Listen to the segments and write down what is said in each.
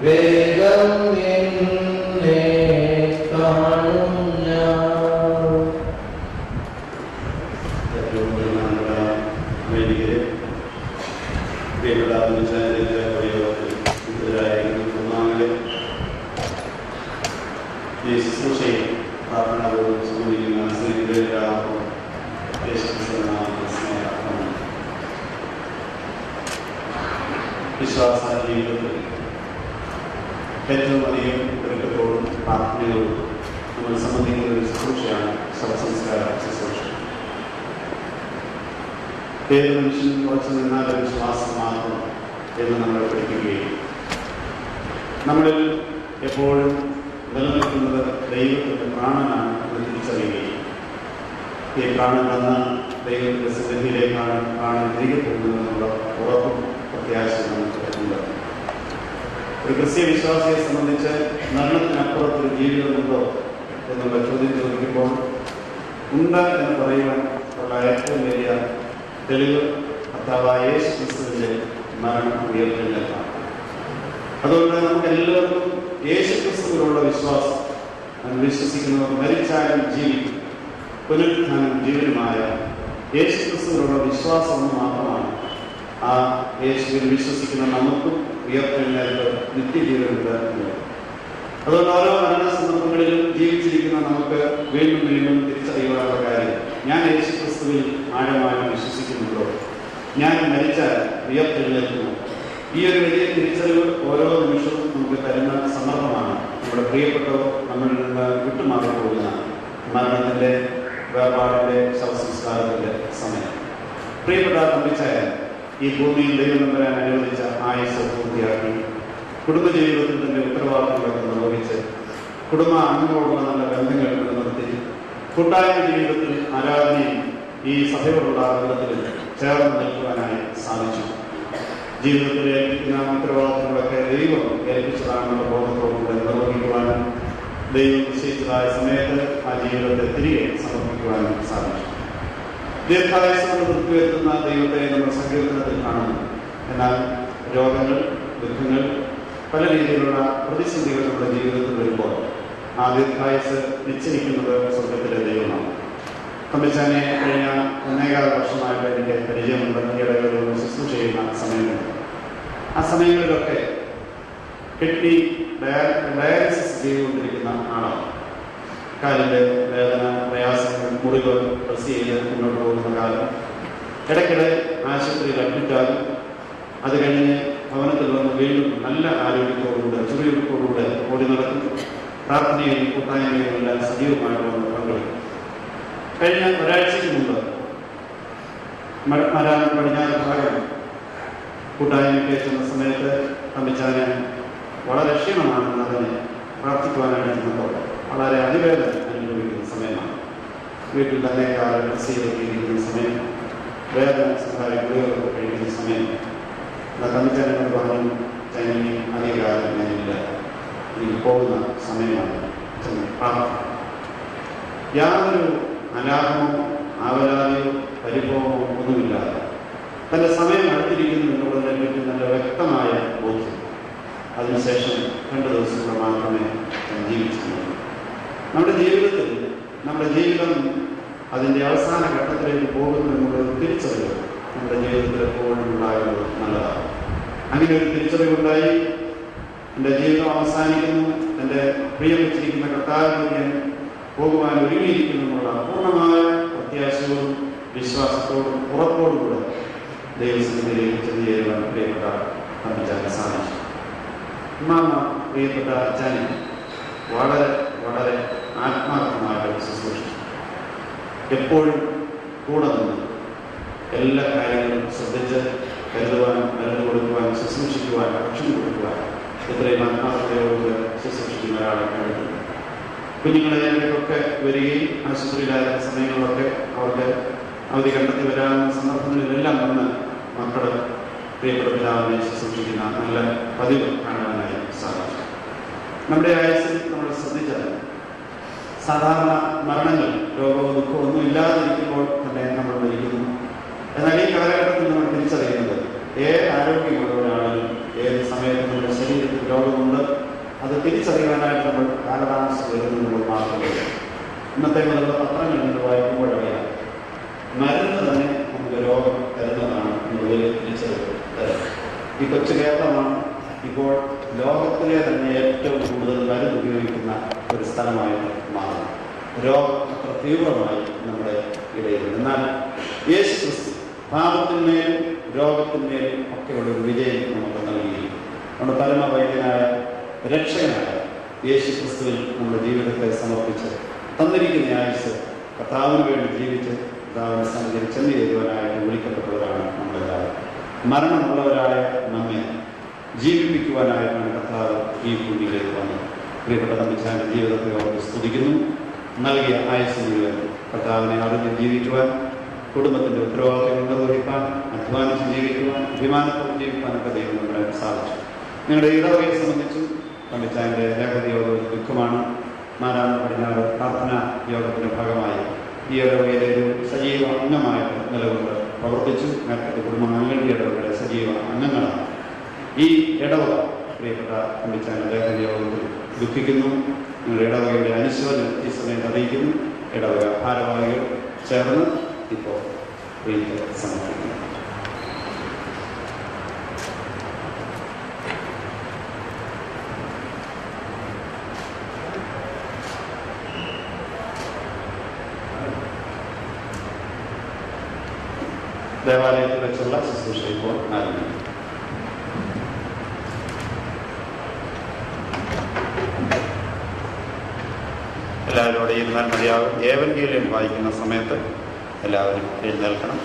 വേഗം നിന്നെ കാണും ഞാൻ. വിശ്വാസ ജീവിതത്തിൽ ഏറ്റവും അധികം ഒരുക്കത്തോടും പ്രാർത്ഥനയോടും നമ്മൾ സംബന്ധിക്കുന്ന ഒരു ശുശ്രൂഷയാണ് ശവസംസ്കാര ശുശ്രൂഷ. ഏത് മനുഷ്യനും കുറച്ച് നിന്നാൽ വിശ്വാസം മാത്രം എന്ന് നമ്മൾ പഠിക്കുകയും നമ്മളിൽ എപ്പോഴും നിലനിൽക്കുന്നത് ദൈവത്തിൻ്റെ പ്രാണനാണ് എന്ന് തിരിച്ചറിയുകയും ഈ പ്രാണൻ വന്ന ദൈവത്തിൻ്റെ സന്നിധിയിലേക്കാണ് പ്രാണൻ തിരികെ പോകുന്നതെന്നുള്ള ഉറപ്പും പ്രത്യാശ നമുക്കുണ്ട്. ഒരു ക്രിസ്ത്യ വിശ്വാസിയെ സംബന്ധിച്ച് മരണത്തിനപ്പുറത്തൊരു ജീവിതമുണ്ടോ എന്നുള്ള ചോദ്യം ചോദിക്കുമ്പോൾ ഉണ്ട് എന്ന് പറയുവാൻ ഉള്ള ഏറ്റവും വലിയ തെളിവ് കർത്താവായ യേശു ക്രിസ്തുവിന്റെ മരണം ഉയർത്തെഴുന്നേൽപ്പാണ്. അതുകൊണ്ട് നമുക്ക് എല്ലാവർക്കും യേശു ക്രിസ്തുവിലുള്ള വിശ്വാസം, വിശ്വസിക്കുന്നവർ മരിച്ചാലും ജീവിക്കും, പുനരുത്ഥാനം ജീവനുമായ യേശു ക്രിസ്തുവിലുള്ള വിശ്വാസം ഒന്ന് മാത്രമാണ് ആ യേശുവിൽ വിശ്വസിക്കുന്ന നമുക്കും ഉയർത്തെഴുന്നേൽപ്പ് നിത്യജീവനുണ്ട് എന്നുള്ളത്. അതുകൊണ്ട് ഓരോ മരണ സന്ദർഭങ്ങളിലും ജീവിച്ചിരിക്കുന്ന നമുക്ക് വീണ്ടും വീണ്ടും തിരിച്ചറിയുവാനുള്ള കാര്യം, ഞാൻ യേശു ക്രിസ്തുവിൽ ആഴമായി വിശ്വസിക്കുന്നുണ്ടോ, ഞാൻ മരിച്ചാൽ ഉയർത്തെഴുന്നേൽക്കുന്നു. ഈ ഒരു വലിയ തിരിച്ചറിവ് ഓരോ നിമിഷവും നമുക്ക് തരുന്ന സന്ദർഭമാണ് നമ്മുടെ പ്രിയപ്പെട്ടവർ നമ്മളിൽ നിന്ന് വിട്ടുമാറി പോകുന്ന മരണത്തിൻ്റെ, വേർപാടിൻ്റെ, ശവസംസ്കാരത്തിൻ്റെ സമയം. പ്രിയപ്പെട്ട തമ്പിച്ചായ ഈ ഭൂമിയിൽ ദൈവം വരാൻ അനുവദിച്ച ആയുസ് പൂർത്തിയാക്കി കുടുംബജീവിതത്തിൽ തന്റെ ഉത്തരവാദിത്തങ്ങളൊക്കെ നിർവഹിച്ച് കുടുംബ അംഗങ്ങളോടുള്ള നല്ല ബന്ധങ്ങൾ നിലനിർത്തി കൂട്ടായ്മ ജീവിതത്തിൽ ആരാധനയും ഈ സഭയോടുള്ള ബന്ധത്തിൽ ചേർന്ന് നിൽക്കുവാനായി സാധിച്ചു. ജീവിതത്തിൽ ഏൽപ്പിക്കുന്ന ഉത്തരവാദിത്തങ്ങളൊക്കെ ദൈവം ഏൽപ്പിച്ചതാണെന്നുള്ള ബോധത്തോടുകൂടെ നിർവഹിക്കുവാനും ദൈവം നിശ്ചയിച്ചതായ സമയത്ത് ആ ജീവിതത്തെ തിരികെ സമർപ്പിക്കുവാനും സാധിച്ചു. ദീർഘായുസ്സോട് നിർത്തിവരുത്തുന്ന ദൈവത്തെ നമ്മൾ സങ്കീർത്തനത്തിൽ കാണുന്നു. എന്നാൽ രോഗങ്ങൾ, ദുഃഖങ്ങൾ, പല രീതിയിലുള്ള പ്രതിസന്ധികൾ നമ്മുടെ ജീവിതത്തിൽ വരുമ്പോൾ ആ ദീർഘായുസ് നിശ്ചയിക്കുന്നത് സ്വർഗത്തിലെ ദൈവമാണ്. തമ്പിച്ചാനെ കഴിഞ്ഞ 1.25 വർഷമായിട്ട് എനിക്ക് പരിചയമുണ്ട്. ഇടകളിലൊന്ന് ശുശ്രൂഷ ചെയ്യുന്ന സമയമുണ്ട്. ആ സമയങ്ങളിലൊക്കെ കിഡ്നി ഡയാലിസിസ് ചെയ്തുകൊണ്ടിരിക്കുന്ന ആളാണ്. കാലിൻ്റെ വേദന, പ്രയാസങ്ങൾ, മുറിവ് പ്രസ് ചെയ്ത് മുന്നോട്ട് പോകുന്ന കാലം, ഇടയ്ക്കിടെ ആശുപത്രിയിൽ അഡ്മിറ്റാകും. അത് കഴിഞ്ഞ് ഭവനത്തിൽ വന്ന് വീണ്ടും നല്ല ആരോഗ്യത്തോടുകൂടെ ചുറിയുറപ്പോടുകൂടെ ഓടി നടക്കും. പ്രാർത്ഥനയും കൂട്ടായ്മയും എല്ലാം സജീവമായിട്ട് വന്ന് പങ്കെടുക്കും. കഴിഞ്ഞ ഒരാഴ്ചയ്ക്ക് മുമ്പ് പടിഞ്ഞാറ് ഭാഗം കൂട്ടായ്മയ്ക്ക് എത്തുന്ന സമയത്ത് തമ്പിച്ചാനെ വളരെ ക്ഷീണമാണെന്ന് അതിനെ പ്രാർത്ഥിക്കുവാനായിട്ട് ചെന്നപ്പോൾ വളരെ അതിവേദന അനുഭവിക്കുന്ന സമയമാണ്. വീട്ടിൽ തന്നെ കാലം ചെയ്തിരിക്കുന്ന സമയം, വേദന സഹായിക്കുകയൊക്കെ കഴിക്കുന്ന സമയം. തമ്മിച്ചാനോട് പറഞ്ഞു, ചൈനയും അധികാരം ഞാനില്ല, എനിക്ക് പോകുന്ന സമയമാണ്. യാതൊരു അലാപമോ ആവലാതിയോ പരിഭവമോ ഒന്നുമില്ലാതെ തൻ്റെ സമയം അടുത്തിരിക്കുന്നു എന്നുള്ളതിനെ പറ്റി നല്ല വ്യക്തമായ ബോധ്യം. അതിനുശേഷം 2 ദിവസം കൂടെ മാത്രമേ ജീവിച്ചിട്ടുള്ളൂ. നമ്മുടെ ജീവിതത്തിൽ നമ്മുടെ ജീവിതം അതിൻ്റെ അവസാന ഘട്ടത്തിലേക്ക് പോകുന്നു എന്നുള്ളൊരു തിരിച്ചറിവ് നമ്മുടെ ജീവിതത്തിൽ എപ്പോഴും ഉണ്ടാകുന്നത് നല്ലതാണ്. അങ്ങനെ ഒരു തിരിച്ചറിവുണ്ടായി എൻ്റെ ജീവിതം അവസാനിക്കുന്നു, എൻ്റെ പ്രിയം വെച്ചിരിക്കുന്ന കർത്താവിലേക്ക് ഞാൻ പോകുവാൻ ഒരുങ്ങിയിരിക്കുന്നു എന്നുള്ള പൂർണ്ണമായ പ്രത്യാശയോടും വിശ്വാസത്തോടും ഉറപ്പോടുകൂടെ ദൈവസന്നിധിയിലേക്ക് ചെന്ന് ചേരുവാൻ പ്രിയപ്പെട്ട തമ്പിച്ചാനെ സാധിച്ചു. പ്രിയപ്പെട്ട അച്ഛനെ വളരെ വളരെ ആത്മാർത്ഥമായിട്ട് ശുശ്രൂഷിച്ചു. എപ്പോഴും കൂടെ നിന്ന് എല്ലാ കാര്യങ്ങളും ശ്രദ്ധിച്ച് കരുതുവാൻ, മരുന്ന് കൊടുക്കുവാൻ, ശുശ്രൂഷിക്കുവാൻ, ഭക്ഷണം കൊടുക്കുവാൻ ഇത്രയും ആത്മാർത്ഥതയോട് ശുശ്രൂഷിക്കുന്ന ഒരാളെ കണ്ടിട്ടുണ്ട്. കുഞ്ഞുങ്ങളെയൊക്കെ വരികയും ആശുപത്രിയിലായിരുന്ന സമയങ്ങളിലൊക്കെ അവർക്ക് അവധി കണ്ടെത്തി വരാവുന്ന സന്ദർഭങ്ങളിലെല്ലാം വന്ന് മക്കൾ പ്രിയപ്പെട്ട പിതാവിനെ ശുശ്രൂഷിക്കുന്ന നല്ല പതിവ് കാണുവാനായി സാധിച്ചു. നമ്മുടെ ആയുസ്സിൽ നമ്മൾ ശ്രദ്ധിച്ചാൽ സാധാരണ മരണങ്ങൾ, രോഗമോ ദുഃഖമോ ഒന്നും ഇല്ലാതിരിക്കുമ്പോൾ തന്നെ നമ്മൾ മരിക്കുന്നു. എന്നാൽ ഈ കാലഘട്ടത്തിൽ നമ്മൾ തിരിച്ചറിയുന്നത് ഏത് ആരോഗ്യമുള്ള ഒരാളും ഏത് സമയത്തും നമ്മുടെ ശരീരം തിരിച്ചറിയാനായിട്ട് നമ്മൾ കാലതാമസം വരുന്നത് മാത്രമല്ല. ഇന്നത്തെ മുതലുള്ള പത്രങ്ങൾ നിങ്ങൾ വായിക്കുമ്പോഴറിയാം, മരുന്ന് തന്നെ നമുക്ക് രോഗം തരുന്നതാണ് എന്നുള്ളതിൽ തിരിച്ചറിവ് തരും. ഈ കൊച്ചു കേരളമാണ് ഇപ്പോൾ ലോകത്തിലെ തന്നെ ഏറ്റവും കൂടുതൽ മരുന്ന് ഉപയോഗിക്കുന്ന ഒരു സ്ഥലമായിട്ട് മാറും. രോഗം അത്ര തീവ്രമായി നമ്മുടെ ഇടയിൽ. എന്നാൽ യേശു ക്രിസ്തു പാപത്തിന്മേലും രോഗത്തിന്മേലും ഒക്കെയുള്ള ഒരു വിജയം നമുക്ക് നൽകിയിരിക്കും. നമ്മുടെ പരമ വൈദ്യനായ രക്ഷകനായ യേശു ക്രിസ്തുവിൽ നമ്മുടെ ജീവിതത്തെ സമർപ്പിച്ച് തന്നിരിക്കുന്ന ആയുസ് കർത്താവിന് വേണ്ടി ജീവിച്ച് കർത്താവിനെ സന്നിധിയിൽ ചെന്നു ചേരുവാനായിട്ട് വിളിക്കപ്പെട്ടവരാണ് നമ്മളെല്ലാവരും. മരണമുള്ളവരായ നമ്മെ ജീവിപ്പിക്കുവാനായിട്ടാണ് കർത്താവ് ഈ ഭൂമിയിലേക്ക് വന്നത്. പ്രിയപ്പെട്ട തമ്മിച്ചാൻ്റെ ജീവിതത്തെ ഓർത്ത് സ്തുതിക്കുന്നു. നൽകിയ ആയുസ് മുഴുവൻ കർത്താവിനെ അറിഞ്ഞ് ജീവിക്കുവാൻ, കുടുംബത്തിൻ്റെ ഉത്തരവാദിത്തങ്ങൾ നിർവഹിക്കാൻ, അധ്വാനിച്ച് ജീവിക്കുവാൻ, അഭിമാനത്തോടെ ജീവിക്കാനൊക്കെ ദൈവം നമ്മളെ സാധിച്ചു. നിങ്ങളുടെ ഇടവകയെ സംബന്ധിച്ചും തമ്മിച്ചാൻ്റെ രേഖതി യോഗം ദുഃഖമാണ്. മാരാമ പടിഞ്ഞാറ് പ്രാർത്ഥനാ യോഗത്തിൻ്റെ ഭാഗമായി ഈ ഇടവകയിലെ ഒരു സജീവ അംഗമായിട്ട് നിലകൊണ്ട് പ്രവർത്തിച്ചു. നേരത്തെ കുടുംബാംഗങ്ങളുടെ ഇടവകയുടെ സജീവ അംഗങ്ങളാണ്. ഈ ഇടവക പ്രിയപ്പെട്ട തമ്മിച്ചാൻ്റെ രേഖതി യോഗത്തിൽ ദുഃഖിക്കുന്നു. നിങ്ങളുടെ ഇടവകയുടെ അനുശോചനം ഈ സമയത്ത് അറിയിക്കുന്നു. ഇടവക ഭാരവാഹികൾ ചേർന്ന് ഇപ്പോൾ പ്രീതി സമർപ്പിക്കുന്നു. ദേവാലയത്തിൽ വെച്ചുള്ള ശുശ്രൂഷ ഇപ്പോൾ ആരംഭിക്കും. എല്ലാവരോടും ഇരുന്നാൽ മതിയാകും. ഏവൻഗേലിയം വായിക്കുന്ന സമയത്ത് എല്ലാവരും എഴുന്നേൽക്കണം.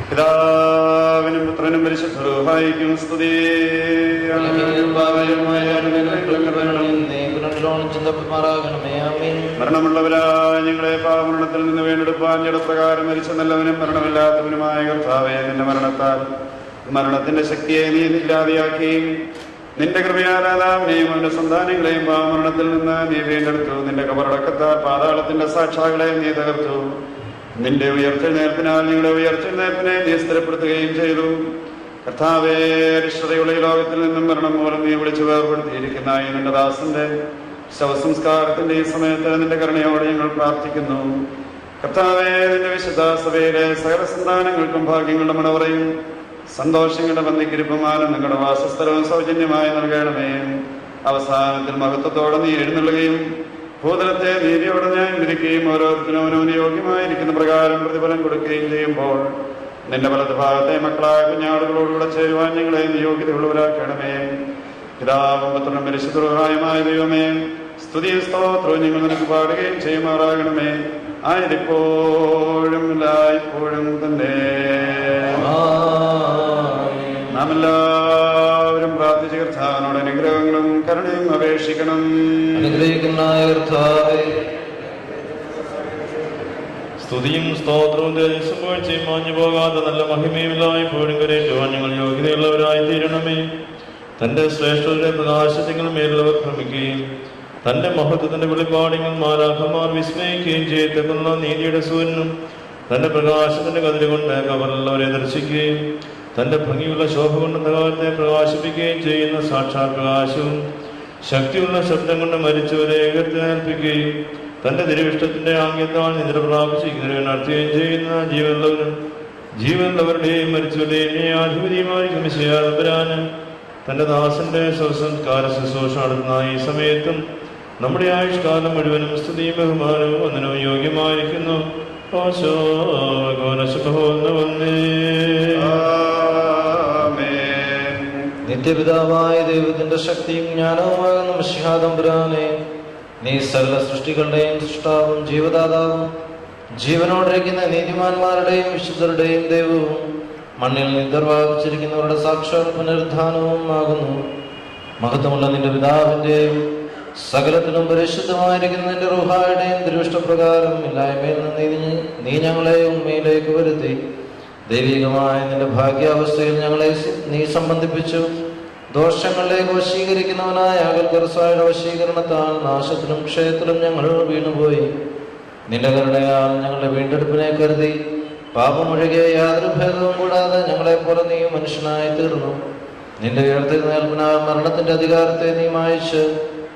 പിതാവിനും പുത്രനും പരിശുദ്ധ റൂഹായിക്കും സ്തുതി. മരണമുള്ളവരായ ഞങ്ങളെ പാപമരണത്തിൽ നിന്ന് വീണ്ടെടുപ്പാൻ ജഡപ്രകാരം മരിച്ച നല്ലവനും മരണമില്ലാത്തവനുമായ കർത്താവേ, നിന്റെ മരണത്താൽ മരണത്തിന്റെ ശക്തിയെ നീ ഇല്ലാതെയാക്കുകയും നിന്റെ കൃപയാലാതാവിനെയും അവന്റെ സന്താനങ്ങളെയും പാപമരണത്തിൽ നിന്ന് നീ വീണ്ടെടുത്തു. നിന്റെ കബറടക്കത്താൽ പാതാളത്തിന്റെ സാക്ഷാകളെയും നീ തകർത്തു. നിന്റെ ഉയർത്തെഴുന്നേൽപ്പിനാൽ നിങ്ങളുടെ ഉയർത്തെഴുന്നേൽപ്പിനെ നീ സ്ഥിരപ്പെടുത്തുകയും ചെയ്തു. കർത്താവേ, അരിഷ്ടതയുള്ള ഈ ലോകത്തിൽ നിന്നും മരണം മൂലം നീ വിളിച്ചു വേർപെടുത്തിയിരിക്കുന്ന ഈ നിന്റെ ദാസന്റെ ശവസംസ്കാരത്തിന്റെ ഈ സമയത്ത് നിന്റെ കരുണയോടെ ഞങ്ങൾ പ്രാർത്ഥിക്കുന്നു. കർത്താവേ, നിന്റെ വിശുദ്ധ സഭയിലെ സകല സന്താനങ്ങൾക്കും ഭാഗ്യങ്ങളുടെ മണവറയും സന്തോഷങ്ങളുടെ ബന്ധിക്കിരിപ്പും ആനന്ദങ്ങളുടെ വാസസ്ഥലവും സൗജന്യമായി നൽകണമേ. അവസാനത്തിൽ മഹത്വത്തോടെ നീ എഴുന്നള്ളുകയും ഭൂതലത്തെ നീതിയോടെ ന്യായം വിധിക്കുകയും ഓരോരുത്തരും അവനവന് യോഗ്യമായിരിക്കുന്ന പ്രകാരം പ്രതിഫലം കൊടുക്കുകയും ചെയ്യുമ്പോൾ നിന്റെ വലത് ഭാഗത്തെ മക്കളായ കുഞ്ഞാടുകളോടുകൂടെ ചേരുവാൻ ഞങ്ങളെ യോഗ്യതയുള്ളവരാക്കണമേ. പിതാവും പുത്രനും പരിശുദ്ധ റൂഹായുമായ ദൈവമേ, സ്തുതിയും സ്തോത്രവും ഞങ്ങൾ നിനക്ക് പാടുകയും ചെയ്യുമാറാകണമേ. ആയതിപ്പോഴും എല്ലായ്പ്പോഴും തന്നെ. നാം എല്ലാവരും പ്രാർത്ഥിച്ച കർത്താവിനോട് അനുഗ്രഹങ്ങളും കരുണയും അപേക്ഷിക്കണം. സ്തുതിയും സ്തോത്രവും തേജസ്സും വീഴ്ചയും മാഞ്ഞു പോകാതെ നല്ല മഹിമയും എല്ലായ്പ്പോഴും കരയേറ്റുവാൻ ഞങ്ങൾ യോഗ്യതയുള്ളവരായി തീരണമേ. തന്റെ ശ്രേഷ്ഠരുടെ പ്രകാശത്തിങ്ങൾ മേലുള്ളവർ ഭ്രമിക്കുകയും തന്റെ മഹത്വത്തിന്റെ വെളിപ്പാടിങ്ങൾ മാലാഖമാർ വിസ്മയിക്കുകയും ചെയ്യത്തക്കുന്ന നീതിയുടെ സൂര്യനും തന്റെ പ്രകാശത്തിന്റെ കതിരുകൊണ്ട് കവറുള്ളവരെ ദർശിക്കുകയും തന്റെ ഭംഗിയുള്ള ശോഭ കൊണ്ട് അന്ധകാരത്തെ പ്രകാശിപ്പിക്കുകയും ചെയ്യുന്ന സാക്ഷാൽ പ്രകാശവും ശക്തിയുള്ള ശബ്ദം കൊണ്ട് മരിച്ചവരെ ഉയർത്തെഴുന്നേൽപ്പിക്കുകയും തന്റെ തിരുവിഷ്ടത്തിന്റെ ആംഗ്യത്താൽ നിദ്ര പ്രാപിച്ചിരിക്കുന്നവരെ നടത്തുകയും ചെയ്യുന്ന ജീവനുള്ളവരുടെയും മരിച്ചവരുടെയും ന്യായാധിപതിയുമായിരിക്കും മിശിഹാ തന്റെ ദാസന്റെ സ്വസംസ്കാര ശുശ്രൂഷ നടത്തുന്ന ഈ സമയത്തും നമ്മുടെ ആയുഷ്കാലം മുഴുവനും സ്തുതിയും ബഹുമാനവും വന്ദനവും യോഗ്യമായിരിക്കുന്നു. നിത്യപിതാവായ ദൈവത്തിന്റെ ശക്തിയും ജ്ഞാനവുമാകുന്ന മിശിഹാ തമ്പുരാനെ, നീ സകല സൃഷ്ടികളുടെയും സൃഷ്ടാവും ജീവദാതാവും ജീവനോടിരിക്കുന്ന നീതിമാന്മാരുടെയും വിശുദ്ധരുടെയും ദൈവവും മണ്ണിൽ നിദ്രവാപിച്ചിരിക്കുന്നവരുടെ സാക്ഷാൽ പുനരുദ്ധാനവും ആകുന്നു. മഹത്വമുള്ള നിന്റെ പിതാവിന്റെയും സകലത്തിനും പരിശുദ്ധമായിരിക്കുന്ന നിന്റെ റൂഹായുടെയും ദുരിഷ്ടപ്രകാരം ഇല്ലായ്മയിൽ നിന്ന് നീ ഞങ്ങളെ ഉണ്മയിലേക്ക് വരുത്തി ദൈവികമായ നിന്റെ ഭാഗ്യാവസ്ഥയിൽ ഞങ്ങളെ നീ സംബന്ധിപ്പിച്ചു. ദോഷങ്ങളിലേക്ക് വശീകരിക്കുന്നവനായ അകൽക്കരസായുടെ വശീകരണത്താൽ നാശത്തിലും ക്ഷയത്തിലും ഞങ്ങൾ വീണുപോയി. നിന്റെ കരുണയാൽ ഞങ്ങളുടെ വീണ്ടെടുപ്പിനെ കരുതി പാപമൊഴികെ യാതൊരു ഭേദവും കൂടാതെ ഞങ്ങളെപ്പോലെ നീ മനുഷ്യനായി തീർന്നു. നിന്റെ ഉയർത്തെഴുന്നേൽപ്പിനാൽ മരണത്തിന്റെ അധികാരത്തെ നീ മായിച്ച്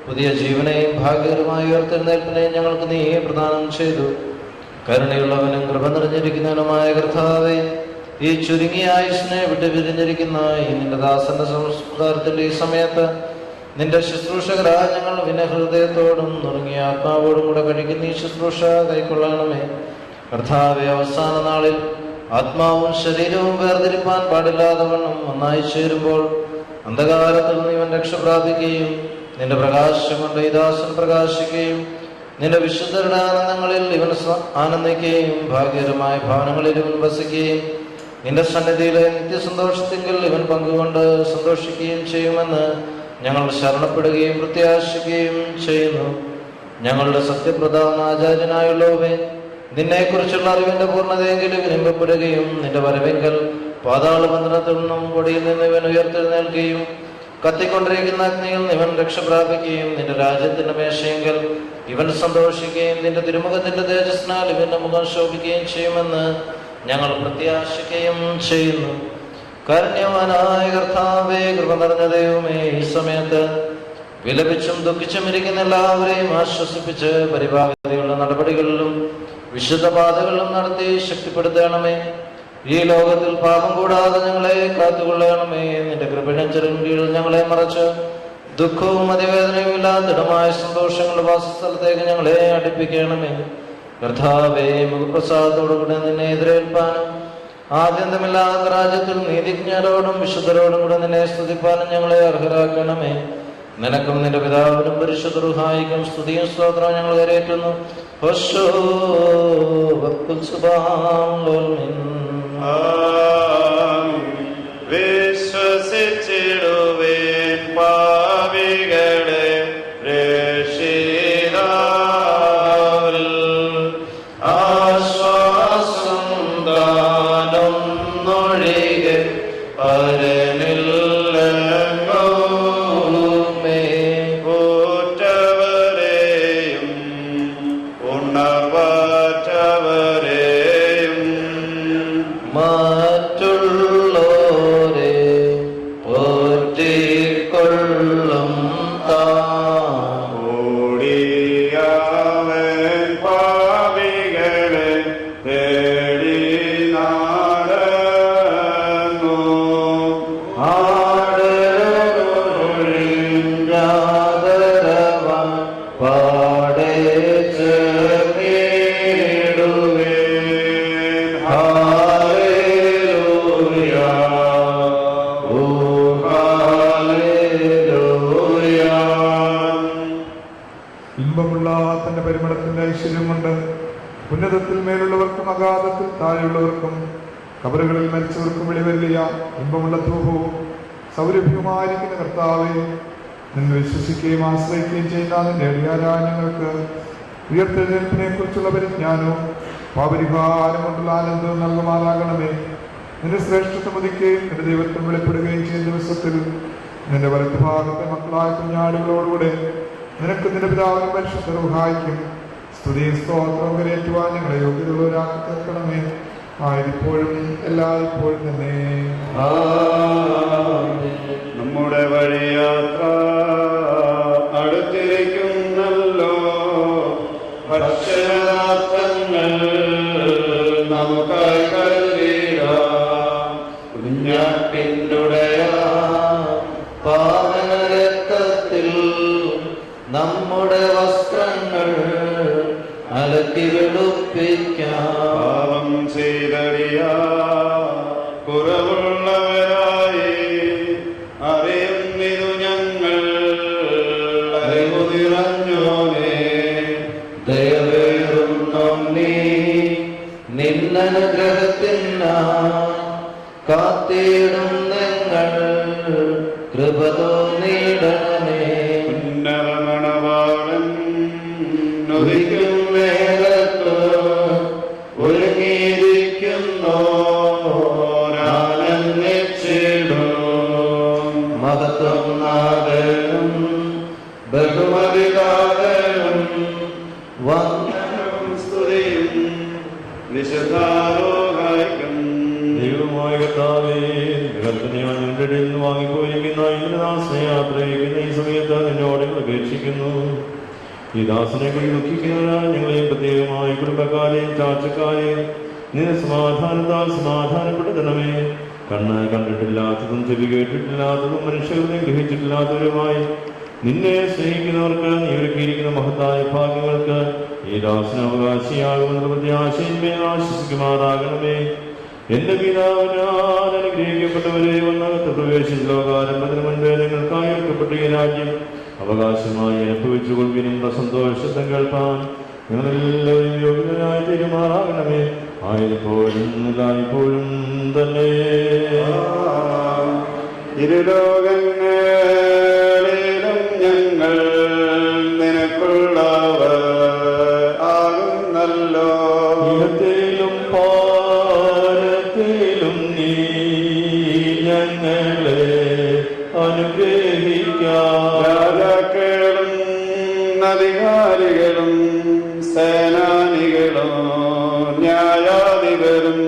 പുതിയ ജീവനെയും ഭാഗ്യകരമായ ഉയർത്തെഴുന്നേൽപ്പിനെയും ഞങ്ങൾക്ക് നീ പ്രദാനം ചെയ്തു. കരുണയുള്ളവനും കൃപ നിറഞ്ഞിരിക്കുന്നവനുമായ കർത്താവേ, ഈ ചുരുങ്ങിയ ആയുസ്സിനെ വിട്ടു പിരിഞ്ഞിരിക്കുന്ന ഈ നിന്റെ ദാസന്റെ സംസ്കാരത്തിന്റെ ഈ സമയത്ത് നിന്റെ ശുശ്രൂഷകരാ ഞങ്ങൾ വിനഹൃദയത്തോടും നുറുങ്ങിയ ആത്മാവോടും കൂടെ കഴിക്കുന്ന ഈ ശുശ്രൂഷ കൈക്കൊള്ളണമേ. കർത്താവെ, അവസാന നാളിൽ ആത്മാവും ശരീരവും വേർതിരിപ്പാൻ പാടില്ലാതെ വണ്ണം ഒന്നായി ചേരുമ്പോൾ അന്ധകാരത്തിൽ നിന്ന് ഇവൻ രക്ഷ പ്രാപിക്കുകയും നിന്റെ പ്രകാശം കൊണ്ട് ഈ ദാസൻ പ്രകാശിക്കുകയും നിന്റെ വിശുദ്ധരുടെ ആനന്ദങ്ങളിൽ ഇവൻ ആനന്ദിക്കുകയും ഭാഗ്യകരമായ ഭവനങ്ങളിൽ ഇവൻ വസിക്കുകയും നിന്റെ സന്നിധിയിലെ നിത്യസന്തോഷത്തിങ്കിൽ ഇവൻ പങ്കുകൊണ്ട് സന്തോഷിക്കുകയും ചെയ്യുമെന്ന് ഞങ്ങൾ ശരണപ്പെടുകയും പ്രത്യാശിക്കുകയും ചെയ്യുന്നു. ഞങ്ങളുടെ സത്യപ്രധാന ആചാര്യനായുള്ളവേ, നിന്നെക്കുറിച്ചുള്ള അറിവിന്റെ പൂർണ്ണതയെങ്കിലും വിനിമ്പപ്പെടുകയും നിന്റെ വരവെങ്കൽ പാതാളബന്ധനത്തിൽ നിന്നും പൊടിയിൽ നിന്ന് ഇവൻ ഉയർത്തെഴുന്നേൽക്കുകയും കത്തിക്കൊണ്ടിരിക്കുന്ന അഗ്നിയിൽ ഇവൻ രക്ഷപ്രാപിക്കുകയും നിന്റെ രാജ്യത്തിന്റെ മേശയെങ്കിൽ ഇവൻ സന്തോഷിക്കുകയും നിന്റെ തിരുമുഖത്തിന്റെ തേജസ്സിനാൽ ഇവന്റെ മുഖം ശോഭിക്കുകയും ചെയ്യുമെന്ന് ഞങ്ങൾ പ്രത്യാശിക്കുകയും ചെയ്യുന്നു. കാരുണ്യവാനായ കർത്താവേ, കൃപ നിറഞ്ഞ ദൈവമേ, ഈ സമയത്ത് വിലപിച്ചും ദുഃഖിച്ചും ഇരിക്കുന്ന എല്ലാവരെയും ആശ്വസിപ്പിച്ച് പരിഭാവതയുള്ള നടപടികളിലും വിശുദ്ധ പാതകളിലും നടത്തി ശക്തിപ്പെടുത്തണമേ. ഈ ലോകത്തിൽ പാപം കൂടാതെ ഞങ്ങളെ കാത്തുകൊള്ളണമേ. നിന്റെ കൃപണച്ചെറിൻ കീഴിൽ ഞങ്ങളെ മറച്ച് ദുഃഖവും അതിവേദനയും ഇല്ലാതെ ദൃഢമായ സന്തോഷങ്ങളുടെ വാസസ്ഥലത്തേക്ക് ഞങ്ങളെ അടുപ്പിക്കണമേ. കർത്താവേ, മുഖപ്രസാദത്തോടുകൂടെ നിന്നെ എതിരേൽപ്പാനും ആദ്യന്തമില്ലാത്ത രാജ്യത്തിൽ നീതിജ്ഞരോടും വിശുദ്ധരോടും കൂടെ നിന്നെ സ്തുതിപ്പാനും ഞങ്ങളെ അർഹരാക്കണമേ. നിനക്കും നിന്റെ പിതാവിനും പരിശുദ്ധ റൂഹായിക്കും സ്തുതിയും സ്തോത്രവും ഞങ്ങൾ കരയേറ്റുന്നു. വിശ്വസിച്ചിടുവേൻ പാപികളെ രക്ഷിതാവിൽ ആശ്വാസം ദാനം നൊഴികെ പരനില്ലങ്ങോമേ. ഊറ്റവരെയും ഉണർവാറ്റവരെയും മറ്റുള്ളോരെ പോറ്റിക്കൊള്ളും ഓടിയാവൻ പാപികളെ തേടി നടന്നു. ആടൊഴിഞ്ഞാദരവാൻ പാടെ ചേർന്നിടുവേൻ. ഹല്ലേലൂയ, ഓ ഹല്ലേലൂയ. ഇമ്പമുള്ള തന്റെ പരിമളത്തിന്റെ ഐശ്വര്യം കൊണ്ട് ഉന്നതത്തിൽ മേലുള്ളവർക്കും അഗാധത്തിൽ താഴെയുള്ളവർക്കും കബറുകളിൽ മരിച്ചവർക്കും വെളിവല്ലിയ ഇമ്പമുള്ള ധൂപവും സൗരഭ്യവുമായിരിക്കുന്ന കർത്താവെ, നിന്ന് വിശ്വസിക്കുകയും ആശ്രയിക്കുകയും ചെയ്യുന്ന നിന്റെ അടിയാരായ ഞങ്ങൾക്ക് ഉയർത്തെഴുന്നേൽപ്പിനെ കുറിച്ചുള്ള പരിജ്ഞാനവും പാപരിഹാരം കൊണ്ടുള്ള ആനന്ദവും നൽകുമാറാകണമേ. നിന്റെ ശ്രേഷ്ഠത്വം ഉദിക്കുകയും നിന്റെ ദൈവത്വം വെളിപ്പെടുകയും ചെയ്യുന്ന ദിവസത്തിൽ നിന്റെ വലത്തുഭാഗത്തെ മക്കളായ കുഞ്ഞാടുകളോടുകൂടെ നിനക്ക് നിന്റെ പിതാവിനും പരിശുദ്ധ റൂഹായിക്കും സ്തുതിയും സ്തോത്രവും കരയേറ്റുവാൻ ഞങ്ങളെ യോഗ്യതയുള്ളവരാക്കി തീർക്കണമേ. ആയിരിപ്പോഴും എല്ലായ്പ്പോഴും തന്നെ. നമ്മുടെ വഴിയാത്ര അടുത്തിരിക്കുന്നല്ലോ. ഭക്ഷണാർത്ഥങ്ങൾ നമുക്കായി കരുതിയിടാം. കുഞ്ഞാട്ടിനുടയ പാവനരക്തത്തിൽ നമ്മുടെ വസ്ത്രങ്ങൾ അലക്കി വെളുപ്പിക്കാം. പാപം ചെയ്തടിയാ കുറവുള്ളവരായി അറിയുന്നിതു ഞങ്ങൾ. അറിവു നിറഞ്ഞോനെ ദയവേറും നീ നിന്നനുഗ്രഹത്തിനായി കാത്തിടും നിങ്ങൾ കൃപ തോന്നിടണമേ. ഉന്നതമണവാളൻ ഉദിക്കും നേരത്ത് ഒരുങ്ങിയിരിക്കുന്നോരാനന്ദിച്ചിടും. മഹത്വം നാഗനും ബഹുമതികാരനും വന്ദനവും സ്തുതിയും വിശുദ്ധാരോഹായിക്കും. ദൈവമായ കർത്താവേ, കൽപ്പനയാൽ നിന്റെ ഇടയിൽ നിന്ന് വാങ്ങിപ്പോയിരിക്കുന്ന ഇന്ദ്രദാസനെ ആശ്രയിക്കുന്ന ഈ സമയത്ത് നിന്നോട് അപേക്ഷിക്കുന്നു. ഈ ദാസനെ കൂടി ദുഃഖിക്കുന്നവരാൽ ഞങ്ങളെയും പ്രത്യേകമായി കുടുംബക്കാരെയും ചാർച്ചക്കാരെയും നിന്റെ സമാധാനത്താൽ സമാധാനപ്പെടുത്തണമേ. കണ്ണ് കണ്ടിട്ടില്ലാത്തതും ചെവി കേട്ടിട്ടില്ലാത്തതും മനുഷ്യരുടെ ഗ്രഹിച്ചിട്ടില്ലാത്തവരുമായി നിന്നെ സ്നേഹിക്കുന്നവർക്ക് നീ ഒരുക്കിയിരിക്കുന്ന മഹത്തായ ഭാഗ്യങ്ങൾക്ക് ഈ ദാസന അവകാശിയാകുമെന്നുള്ള പ്രത്യാശയിന്മേൽ ആശ്വസിക്കുമാറാകണമേ. എന്റെ പിതാവിനാൽ അനുഗ്രഹിക്കപ്പെട്ടവരെ വന്നകത്ത് പ്രവേശിച്ച ലോകാരംഭത്തിന് മുൻപേ നിങ്ങൾക്കായി ഒരുക്കപ്പെട്ട ഈ രാജ്യം അവകാശമായി അനുഭവിച്ചുകൊള്ളുവിനും സന്തോഷത്തെ കേൾപ്പാൻ ഞങ്ങളെല്ലാവരും യോഗ്യരായി തീരുമാറാകണമേ. ആയപ്പോഴും എല്ലായ്പ്പോഴും തന്നെ. ഇരുലോകങ്ങളിലും ഞങ്ങൾ നിനക്കുള്ളവർ ആകുന്നല്ലോ. ഇഹത്തിലും പാരത്തിലും നീ ഞങ്ങളെ അനുഗ്രഹിക്കാം. രാജാക്കളും അധികാരികളും സേനാനികളും ന്യായാധിപരും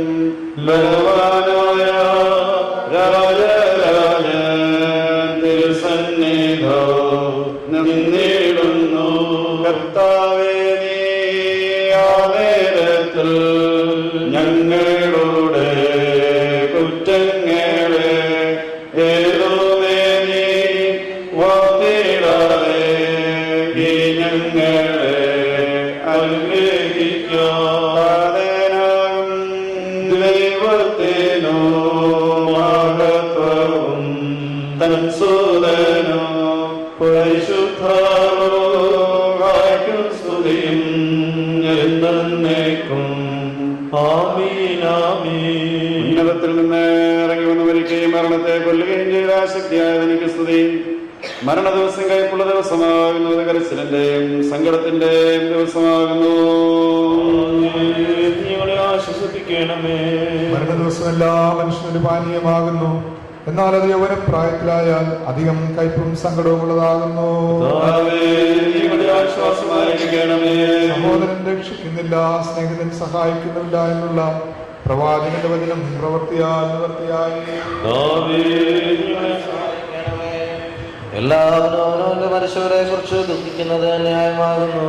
ബലവാനായ രാജരാജൻ തിരുസന്നിധോ നിന്നിടുന്നു. കർത്താവേ, നീ ആ നേരത്തിൽ ഞങ്ങളുടെ കുറ്റങ്ങളെ ഏതോമേ നീ വാർത്തിടാതെ ഈ ഞങ്ങളെ അനുഗ്രഹിക്കാതെ ദൈവത്തിനോ മഹത്വവും തൻ സുതനോ പരിശുദ്ധാർക്കും സ്തുതിയും എന്നേക്കും. ആമീൻ ആമീൻ. ഉന്നതത്തിൽ നിന്ന് ഇറങ്ങി വന്നവരിക്കുകയും മരണത്തെ കൊല്ലുകയും ചെയ്ത ശക്തിയായ എനിക്ക് സ്തുതി. മരണ ദിവസം കൈപ്പുള്ള ദിവസമാകുന്നു, കരച്ചിലിന്റെയും സങ്കടത്തിന്റെയും ദിവസമാകുന്നു. ആശ്വസിപ്പിക്കണമേ. മരണ ദിവസം എല്ലാ മനുഷ്യനൊരു പാനീയമാകുന്നു, എന്നാൽ അത് യൗവനപ്രായത്തിലായാൽ അധികം കയ്പും സങ്കടവും ഉള്ളതാകുന്നു. സഹോദരൻ രക്ഷിക്കുന്നില്ല, സ്നേഹിതൻ സഹായിക്കുന്നില്ല എന്നുള്ള പ്രവാചകന്റെ വചനം പ്രവൃത്തിയാൽ നിവർത്തിയായി. എല്ലാവരും അവനവന്റെ മനുഷ്യരെ കുറിച്ച് ദുഃഖിക്കുന്നത് ന്യായമാകുന്നു.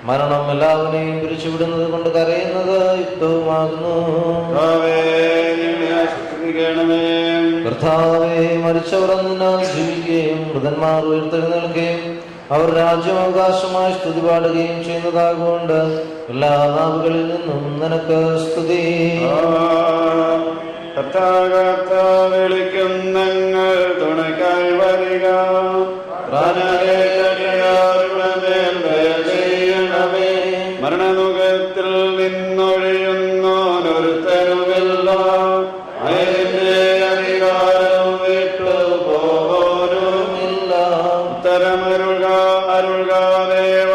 മരണം എല്ലാവരെയും പിരിച്ചുവിടുന്നത് കൊണ്ട് കരയുന്നത് യുക്തവുമാകുന്നു. കർത്താവേ, മരിച്ചവർ അതിനാൽ ജീവിക്കുകയും മൃതന്മാർ ഉയർത്തെഴുന്നേൽക്കുകയും അവർ രാജ്യാവകാശമായി സ്തുതി പാടുകയും ചെയ്യുന്നതാകൊണ്ട് എല്ലാ നാവുകളിൽ നിന്നും നിനക്ക് സ്തുതി. വിളിക്കും ഞങ്ങൾ തുണയ്ക്കായി വരിക. മരണമുഖത്തിൽ നിന്നൊഴിയുന്നൊരുത്തരുമില്ല. അതിന്റെ അധികാരം വിട്ടു പോകാനുമില്ല. ഉത്തരമരുക അരുക ദേവ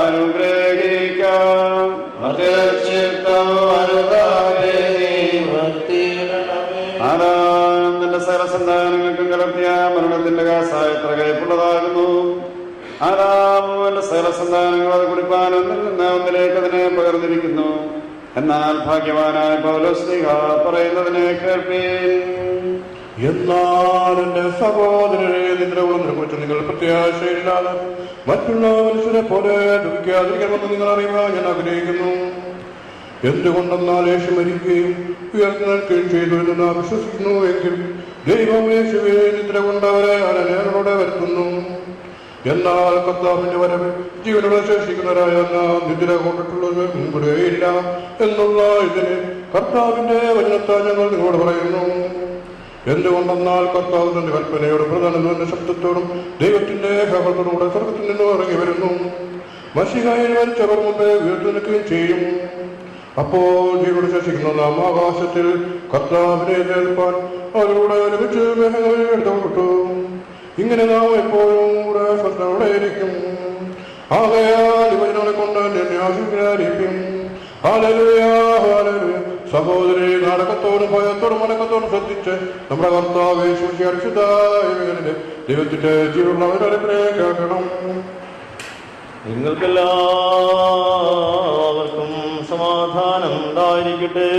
അനുഗ്രഹിക്കാം. ആദാമിന്റെ സകലസന്താനങ്ങൾക്കും കലർത്തിയ മരണത്തിന്റെ കാസായ എത്ര കയ്പുള്ളതാകുന്നു. ആദാമിന്റെ സകലസന്താനങ്ങൾ അത് കുടിപ്പാൻ ഒന്നിൽ നിന്ന് ഒന്നിലേക്ക് അതിനെ പകർന്നിരിക്കുന്നു. എന്നാൽ ഭാഗ്യവാനായ പൗലോസ്ലീഹ പറയുന്നതിനെ കേൾപ്പീൻ. എന്നാൽ എന്റെ സഹോദരരെ, നിദ്രകൊള്ളുന്നതിനെ കുറിച്ച് നിങ്ങൾ പ്രത്യാശയില്ലാതെ മറ്റുള്ള മനുഷ്യരെ പോലെ ദുഃഖിക്കാതിരിക്കണമെന്ന് നിങ്ങൾ അറിയുവാൻ ഞാൻ ആഗ്രഹിക്കുന്നു. എന്തുകൊണ്ടെന്നാൽ യേശു മരിക്കുകയും ഉയർത്തുനിൽക്കുകയും ചെയ്തു എന്ന് നാം വിശ്വസിക്കുന്നു എങ്കിൽ ദൈവം യേശുവെ നിദ്ര കൊണ്ടവരെ അനേകരോടെ വരുത്തുന്നു. എന്നാൽ കർത്താവിന്റെ വരവ് ജീവനോടെ ശേഷിക്കുന്നവരായ നാം നിദ്ര കൊണ്ടിട്ടുള്ളത് മുൻകൂടെയില്ല എന്നുള്ള ഇതിന് കർത്താവിന്റെ വചനത്താൽ ഞങ്ങൾ നിങ്ങളോട് പറയുന്നു. എന്തുകൊണ്ടെന്നാൽ കർത്താവ് തന്റെ കൽപ്പനയോട് പ്രധാനത്തിന്റെ ശബ്ദത്തോടും ദൈവത്തിന്റെ ഹൃദയത്തോടുകൂടെ സ്വർഗത്തിൽ നിന്നും ഇറങ്ങി വരുന്നു. മശീഹയിൽ മരിച്ചവർ മുമ്പേ ഉയർത്തു നിൽക്കുകയും ചെയ്യും. അപ്പോൾ ജീവനോട് ശേഷിക്കുന്ന നാം ആകാശത്തിൽ കർത്താവിനെ കേൾപ്പാൻ അവരോട് ഒരുമിച്ച് മേഘങ്ങളിൽ എടുത്തുകൊണ്ടു. ഇങ്ങനെ നാം എപ്പോഴും കൂടെ ശ്രദ്ധയോടെയിരിക്കും. ആകയാൽ ഇവരെ കൊണ്ട് എന്നെ ആശീർവദിക്കും. Hallelujah, hallelujah. സഹോദരി, നാടകത്തോടും ഭയത്തോടും മടക്കത്തോടും ശ്രദ്ധിച്ച് നമ്മുടെ കർത്താവ് യേശുവിന്റെ ദൈവത്തിന്റെ ജീവനുള്ളവരെ കേൾക്കണം. നിങ്ങൾക്കെല്ലാവർക്കും സമാധാനം ഉണ്ടായിരിക്കട്ടെ.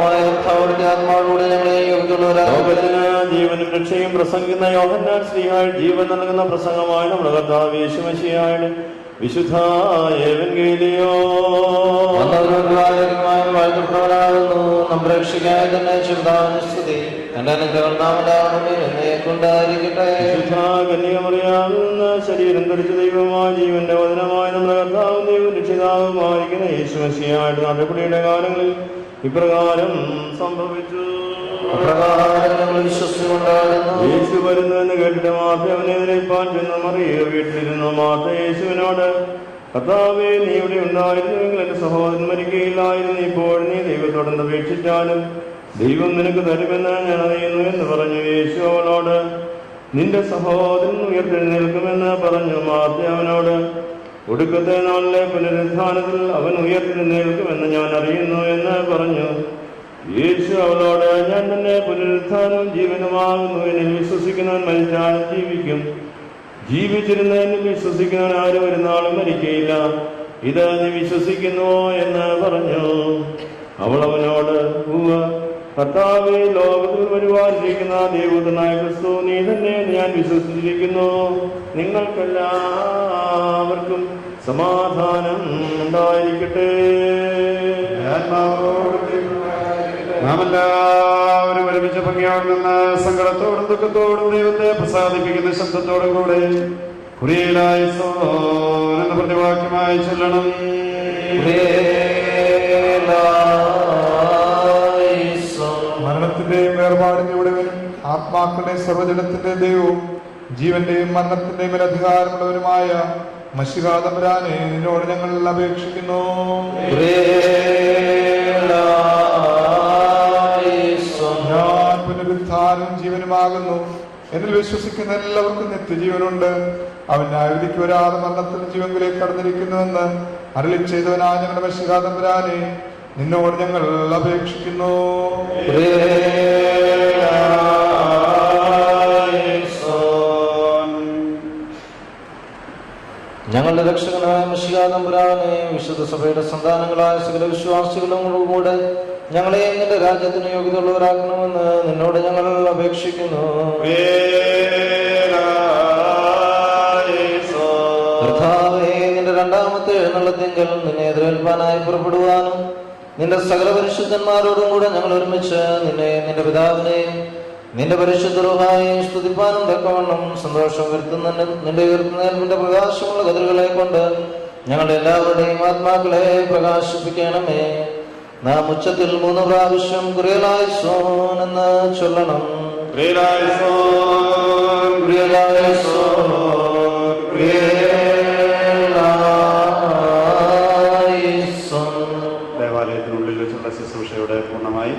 ദൈവമായ കർത്താവിന്റെ ആത്മാവിലൂടെ ഞങ്ങളെ ലോകത്തിന് ജീവനും രക്ഷയും പ്രസംഗിക്കുന്ന യോഹന്നാൻ ശ്രീഹാൾ ജീവൻ നൽകുന്ന പ്രസംഗമായ നമ്മുടെ കർത്താവ് യേശു മശിഹായുടെ വിശുദ്ധ ഏവൻഗേലിയോ വാഴ്ത്തപ്പെട്ടവനാകുന്നു. നമ്മുടെ രക്ഷയ്ക്കായി തന്നെ ചിന്താനുസ്തുതി തന്റെ അനുഗ്രഹനാമനാമമേ എന്നേക്കുണ്ടായിരിക്കട്ടെ. വിശുദ്ധ കന്യകമറിയാവുന്ന ശരീരം ധരിച്ച ദൈവമായ ജീവന്റെ വചനമായ നമ്മുടെ കർത്താവും ദൈവം രക്ഷിതാവുമായിരിക്കുന്ന യേശു മശിഹായുടെ നടപടിയുടെ കാലങ്ങളിൽ ഇപ്രകാരം സംഭവിച്ചു. യേശു വരുന്നുവെന്ന് കേട്ടിട്ട് മാർത്ത അവനെതിരേൽപ്പാൻ ചെന്ന് മറിയ വീട്ടിലിരുന്നു. മാർത്ത യേശുവിനോട്, കർത്താവേ, നീ ഇവിടെ ഉണ്ടായിരുന്നുവെങ്കിൽ എന്റെ സഹോദരൻ മരിക്കുകയില്ലായിരുന്നു. ഇപ്പോൾ നീ ദൈവത്തോടെന്ന് അപേക്ഷിച്ചാലും ദൈവം നിനക്ക് തരുമെന്ന് ഞാൻ അറിയുന്നു എന്ന് പറഞ്ഞു. യേശു അവനോട്, നിന്റെ സഹോദരൻ ഉയർത്തെഴുന്നേൽക്കുമെന്ന് പറഞ്ഞു. മാർത്ത അവനോട്, ഒടുക്കത്തെ നാളിലെ പുനരുത്ഥാനത്തിൽ അവൻ ഉയർത്തെഴുന്നേൽക്കുമെന്ന് ഞാൻ അറിയുന്നു എന്ന് പറഞ്ഞു. യേശു അവളോട്, ഞാൻ തന്നെ പുനരുത്ഥാനവും ജീവനുമാകുന്നു. എന്നിൽ വിശ്വസിക്കുന്നവൻ മരിച്ചാലും ജീവിക്കും. ജീവിച്ചിരുന്നതിൽ വിശ്വസിക്കുന്നവൻ ആരും ഒരു നാളും മരിക്കയില്ല. ഇത് നീ വിശ്വസിക്കുന്നുവോ എന്ന് പറഞ്ഞു. അവൾ അവനോട്, ഉവ്വ് കർത്താവേ, ലോകത്തിൽ വരുവാനിരിക്കുന്ന ദൈവപുത്രനായ ക്രിസ്തു നീ തന്നെ ഞാൻ വിശ്വസിച്ചിരിക്കുന്നു. നിങ്ങൾക്കെല്ലാവർക്കും സമാധാനം ഉണ്ടായിരിക്കട്ടെ. നാം എല്ലാവരും ഒരുമിച്ച് ഭംഗിയാകുന്ന സങ്കടത്തോടും ദുഃഖത്തോടും ദൈവത്തെ പ്രസാദിപ്പിക്കുന്ന ശബ്ദത്തോടും കൂടെ എന്ന പ്രതിവാക്യമായി ചൊല്ലണം. മരണത്തിന്റെയും വേർപാടിന്റെ ഉടവനും ആത്മാക്കളുടെയും സർവ്വജനത്തിന്റെ ദൈവവും ജീവന്റെയും മരണത്തിന്റെയും അധികാരമുള്ളവരുമായ മശിഹാ തമ്പുരാനെ നിന്നോട് ഞങ്ങൾ അപേക്ഷിക്കുന്നു. ഞാൻ പുനരുദ്ധാനവും ജീവനുമാകുന്നു. എന്നിൽ വിശ്വസിക്കുന്ന എല്ലാവർക്കും നിത്യജീവനുണ്ട്. അവൻ ന്യായവിധിക്ക് വരാതെ മരണത്തിൽ ജീവനിലേക്ക് കടന്നിരിക്കുന്നുവെന്ന് അരുളി ചെയ്തവനായ ഞങ്ങളുടെ മശിഹാ തമ്പുരാനെ നിന്നോട് ഞങ്ങൾ അപേക്ഷിക്കുന്നു. ഞങ്ങളുടെ രക്ഷകനായ മശിഹാ തമ്പുരാനെ, വിശുദ്ധ സഭയുടെ സന്താനങ്ങളായ സകല വിശ്വാസികളും കൂടെ ഞങ്ങളെ നിന്റെ രാജ്യത്തിന് യോഗ്യതയുള്ളവരാക്കണമെന്ന് നിന്നോട് ഞങ്ങൾ അപേക്ഷിക്കുന്നു. കർത്താവേ, നിന്റെ രണ്ടാമത്തെ എഴുന്നള്ളത്തിങ്കൽ നിന്നെ എതിരേൽപ്പാനായി പുറപ്പെടുവാനും നിന്റെ സകല പരിശുദ്ധന്മാരോടും കൂടെ ഞങ്ങൾ ഒരുമിച്ച് നിന്റെ പിതാവിനെയും നിന്റെ പരിശുദ്ധ റൂഹായെയും സ്തുതിപ്പാനും തക്കവണ്ണം സന്തോഷം വരുത്തുന്ന നിന്റെ ഉയർത്തുന്നതിന്റെ പ്രകാശമുള്ള കതിരുകളെ കൊണ്ട് ഞങ്ങളുടെ എല്ലാവരുടെയും ആത്മാക്കളെ പ്രകാശിപ്പിക്കണമേ. നാം ഉച്ചത്തിൽ 3 പ്രാവശ്യം കുറിയലായിസോൻ എന്ന് ചൊല്ലണം. ദേവാലയത്തിനുള്ളിൽ വെച്ചുള്ള ശുശ്രൂഷയുടെ പൂർണ്ണമായി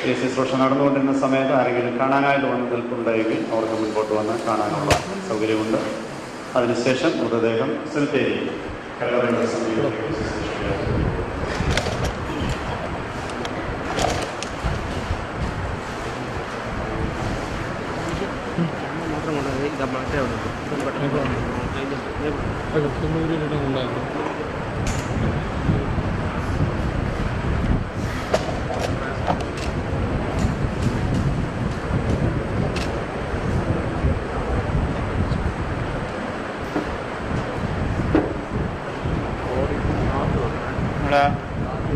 ഈ ശുശ്രൂഷ നടന്നുകൊണ്ടിരുന്ന സമയത്ത് ആരെങ്കിലും കാണാനായിട്ട് വന്ന് നിൽപ്പുണ്ടെങ്കിൽ അവർക്ക് മുൻപോട്ട് വന്ന് കാണാനുള്ള സൗകര്യമുണ്ട്. അതിനുശേഷം മൃതദേഹം സെൽത്തേരി കല്ലറയുടെ സമീപത്തേക്ക് ശുശ്രൂഷ.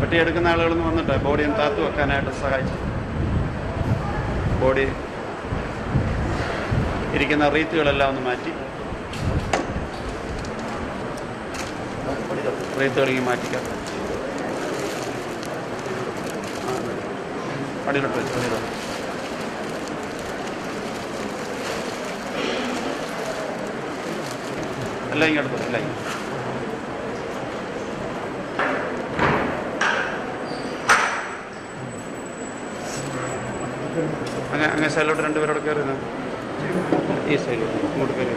വെട്ടിയെടുക്കുന്ന ആളുകളൊന്നും വന്നിട്ട് ബോഡി ഒന്ന് താത്തു വെക്കാനായിട്ട് സഹായിച്ചു. ബോഡി ഇരിക്കുന്ന റീത്തുകളെല്ലാം ഒന്ന് മാറ്റി റീത്തുകളിലേക്ക് മാറ്റിക്കാം. പടിയിലോട്ട് വെച്ചു പടിയിലോട്ട്. എല്ലാം ഇങ്ങോട്ട് എല്ലാം അങ്ങനെ സൈഡിലോട്ട് 2 പേരോട് കയറുന്നത്. ഈ സൈഡിലോട്ട് ഇങ്ങോട്ട് കയറി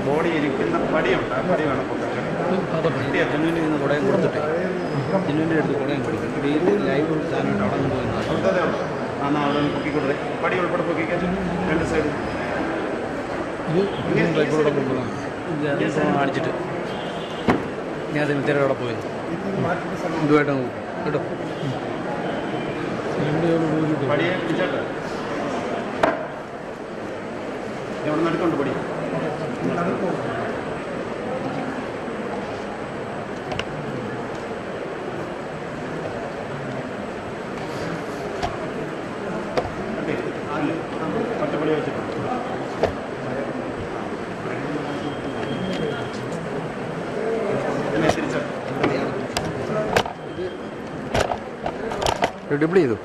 ബോഡി ഇരിക്കുന്ന പടിയുണ്ട്. ആ പടി വേണം കുടയും കൊടുത്തിട്ട് അടുത്ത് കുടയും കൊടുക്കും. ലൈവ് സാധനം അവിടെ നിന്ന് പോയി എന്നാൽ അവിടെ നിന്ന് പൊക്കിക്കൊടുത്തേ. പടി ഉൾപ്പെടെ പൊക്കിക്കാൻ 2 സൈഡ് അടിച്ചിട്ട് ഞാൻ സെമിത്തേരി അവിടെ പോയി ഇതുമായിട്ട് നോക്കും കേട്ടോ. എടുക്കൊണ്ട് പൊടി പച്ചപ്പൊടി വെച്ചിട്ടുണ്ട്. ഡബിൾ ചെയ്തു.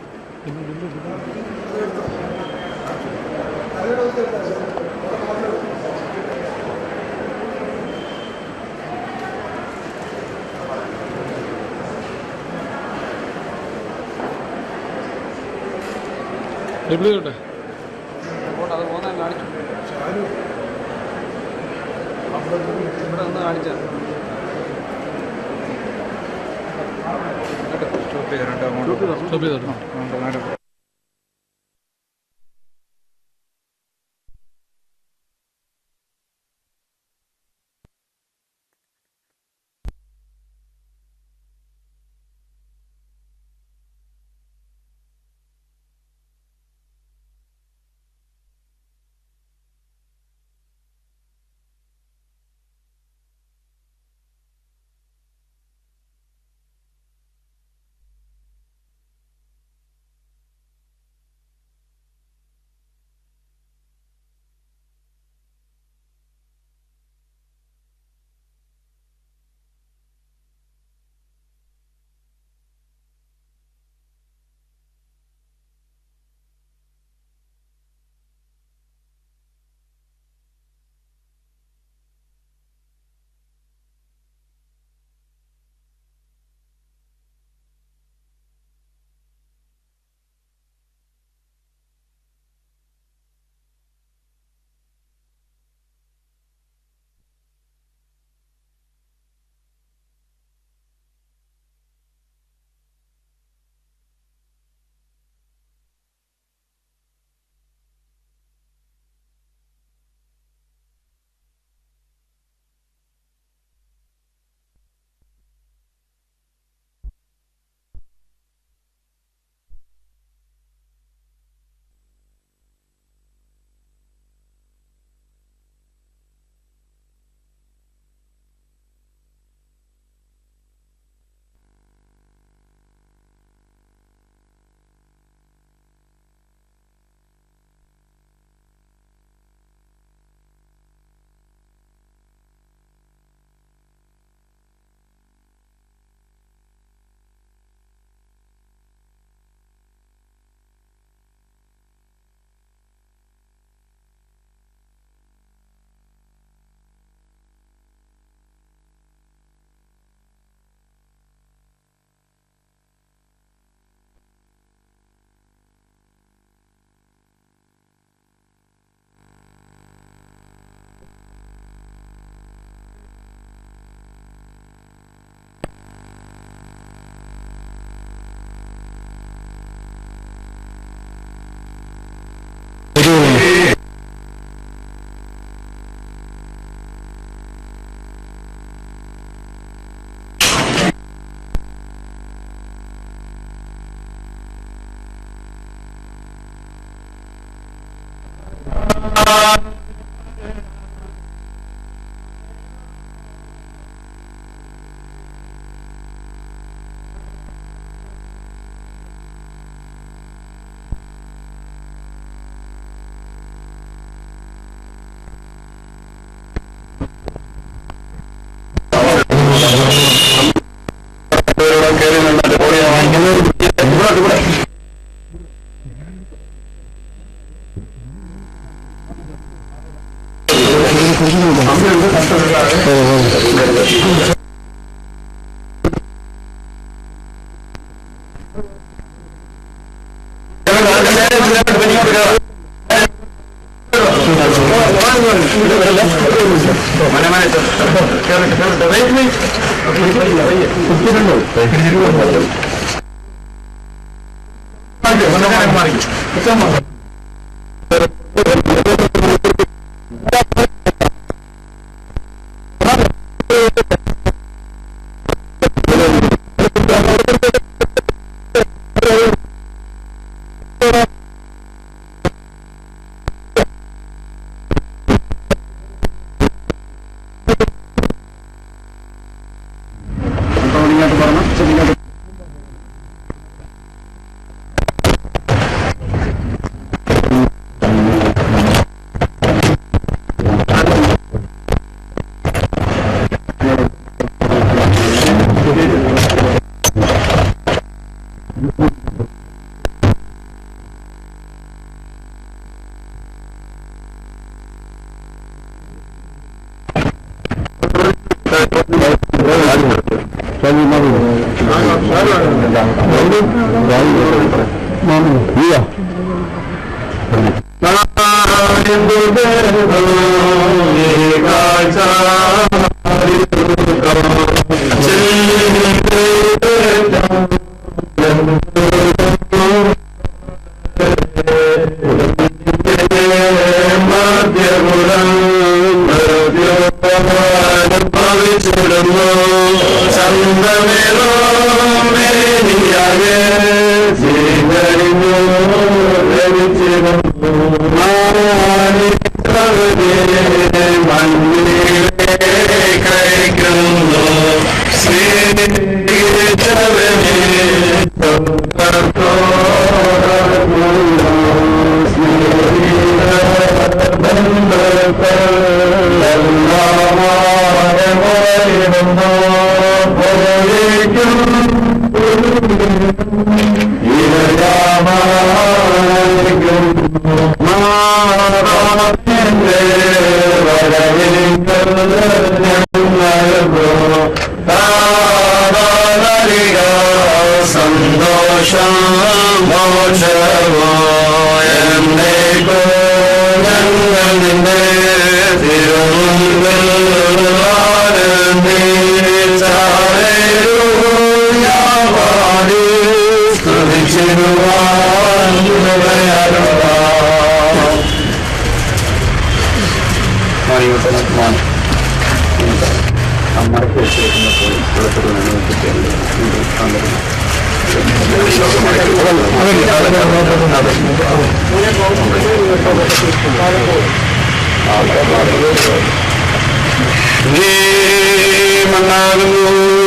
ഡബിൾ ചെയ്തോട്ടെ. അത് പോകുന്ന കാണിച്ചു ഇവിടെ ഒന്ന് കാണിച്ചാൽ സ്റ്റോപ്പ് ചെയ്തോ. സ്റ്റോപ്പ് ചെയ്തോ.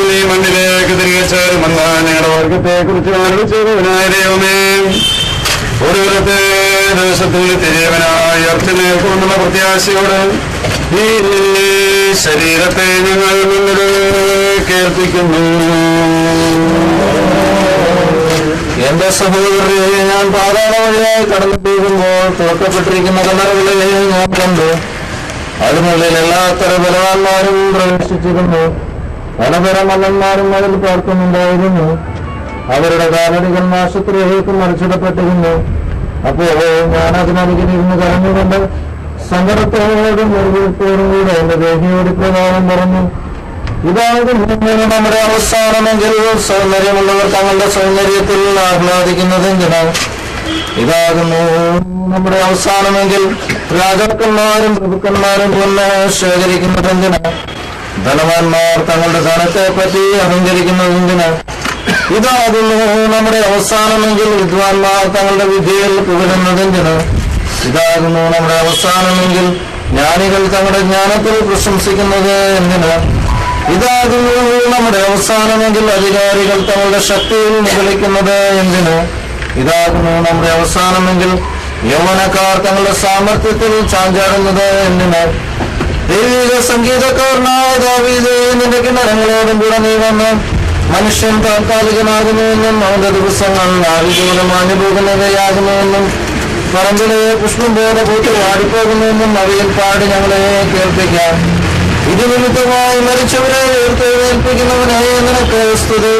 നീ മണ്ണിലേക്ക് തിരികെ ചേരുമെന്ന ഞങ്ങളുടെ വർഗത്തെ കുറിച്ച് ആലോചിച്ചവനായ ദൈവമേ, ഒടുവിലത്തെ ദിവസത്തിൽ തിരിയവനായി അർച്ചനേൽക്കുമെന്നുള്ള പ്രത്യാശയോട് ഈ ശരീരത്തെ ഞങ്ങൾ മുന്നിലേക്ക് ഏൽപ്പിക്കുന്നു. എന്റെ സഹോദരരെ, ഞാൻ പാതാള വഴിയായി കടന്നു പോകുമ്പോൾ തുറക്കപ്പെട്ടിരിക്കുന്ന കല്ലറകളെ ഞാൻ കണ്ടു. അതിനുള്ളിൽ എല്ലാത്തര ബലവാന്മാരും പ്രവേശിച്ചിരുന്നു. പലതരം മല്ലന്മാരും അതിൽ പാർക്കുന്നുണ്ടായിരുന്നു. അവരുടെ കാലടികൾ നാശത്തിലേക്ക് മറിച്ചിടപ്പെട്ടിരുന്നു. അപ്പോൾ ഞാൻ അതിനരികിലിരുന്ന് കരഞ്ഞുകൊണ്ട് സങ്കടത്തോടും നിർവീഴ്ചയോടും കൂടെ എന്റെ ദേഹിയോട് പ്രകാരം പറഞ്ഞു, ഇതാകും നമ്മുടെ അവസാനമെങ്കിൽ സൗന്ദര്യമുള്ളവർ തങ്ങളുടെ സൗന്ദര്യത്തിൽ ആഹ്ലാദിക്കുന്നതെന്തിനാണ്? ഇതാകുന്നു നമ്മുടെ അവസാനമെങ്കിൽ രാജാക്കന്മാരും പ്രഭുക്കന്മാരും പൊന്ന് ശേഖരിക്കുന്നതെന്തിനാണ്? ധനവാന്മാർ തങ്ങളുടെ ധനത്തെ പറ്റി അഹങ്കരിക്കുന്നതെന്തിനാണ്? ഇതാകുന്നു നമ്മുടെ അവസാനമെങ്കിൽ വിദ്വാൻമാർ തങ്ങളുടെ വിദ്യയിൽ പുകഴുന്നതെന്തിനാണ്? ഇതാകുന്നു നമ്മുടെ അവസാനമെങ്കിൽ ജ്ഞാനികൾ തങ്ങളുടെ ജ്ഞാനത്തിൽ പ്രശംസിക്കുന്നത് എന്തിനാണ്? ഇതാകുന്നു നമ്മുടെ അവസാനമെങ്കിൽ അധികാരികൾ തങ്ങളുടെ ശക്തിയിൽ നിഗളിക്കുന്നത് എന്തിന്? ഇതാകുന്നു നമ്മുടെ അവസാനമെങ്കിൽ യൗവനക്കാർ തങ്ങളുടെ സാമർത്ഥ്യത്തിൽ ചാഞ്ചാടുന്നത് എന്തിന്? ദൈവിക സംഗീതക്കാരനായ ദാവീദേ, നിന്റെ കിണറങ്ങളോടും കൂടെ നീ വന്ന് മനുഷ്യൻ താൽക്കാലികമാകുന്നുവെന്നും അവന്റെ ദിവസങ്ങൾ നാവികോടെ മാഞ്ഞു പോകുന്നവയാകുന്നുവെന്നും പറമ്പിലെ പുഷ്പം പോലെ പൂത്ത് വാടിപ്പോകുന്നുവെന്നും അവയിൽ പാടി ഞങ്ങളെ കേൾപ്പിക്കാം. ഇത് നിമിത്തമായി മരിച്ചവരെ ഉയർത്തെഴുന്നേൽപ്പിക്കുന്നവനെ നിനക്ക് സ്തുതി.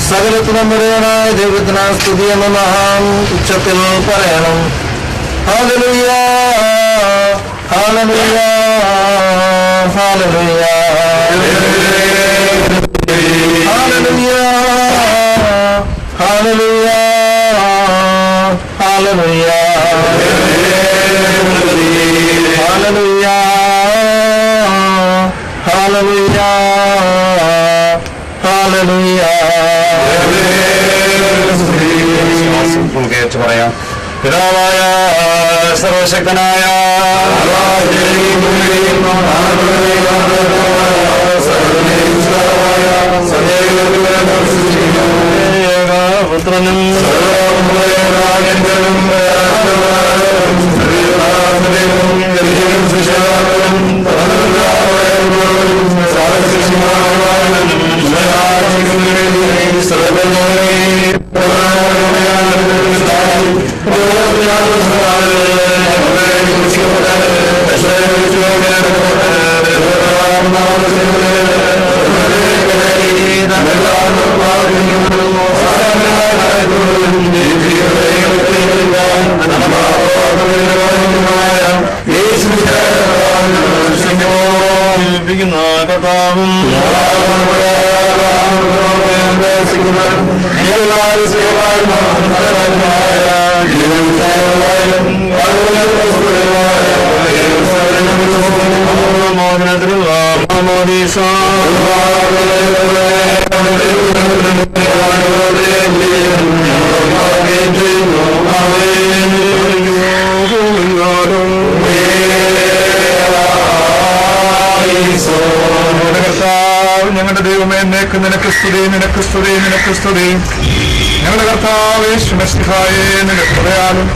സകലത്തിനും മുഴുവനായ ദൈവത്തിന് സ്തുതി എന്ന് നാം ഉച്ചത്തിൽ പറയണം. Hallelujah, hallelujah, hallelujah, hallelujah, hallelujah, hallelujah, hallelujah, hallelujah, hallelujah. കേട്ട് പറയാം. പിതാവായ സർവശക്തനായ പുത്രനും കർത്താവും ഞങ്ങളുടെ ദൈവമേ, നിനക്ക് സ്തുതി, നിനക്ക് സ്തുതി, നിനക്ക് സ്തുതി. ഞങ്ങളുടെ കർത്താവേ ശിവസ്തിഹായേ, നിന്റെ കൃപയാലും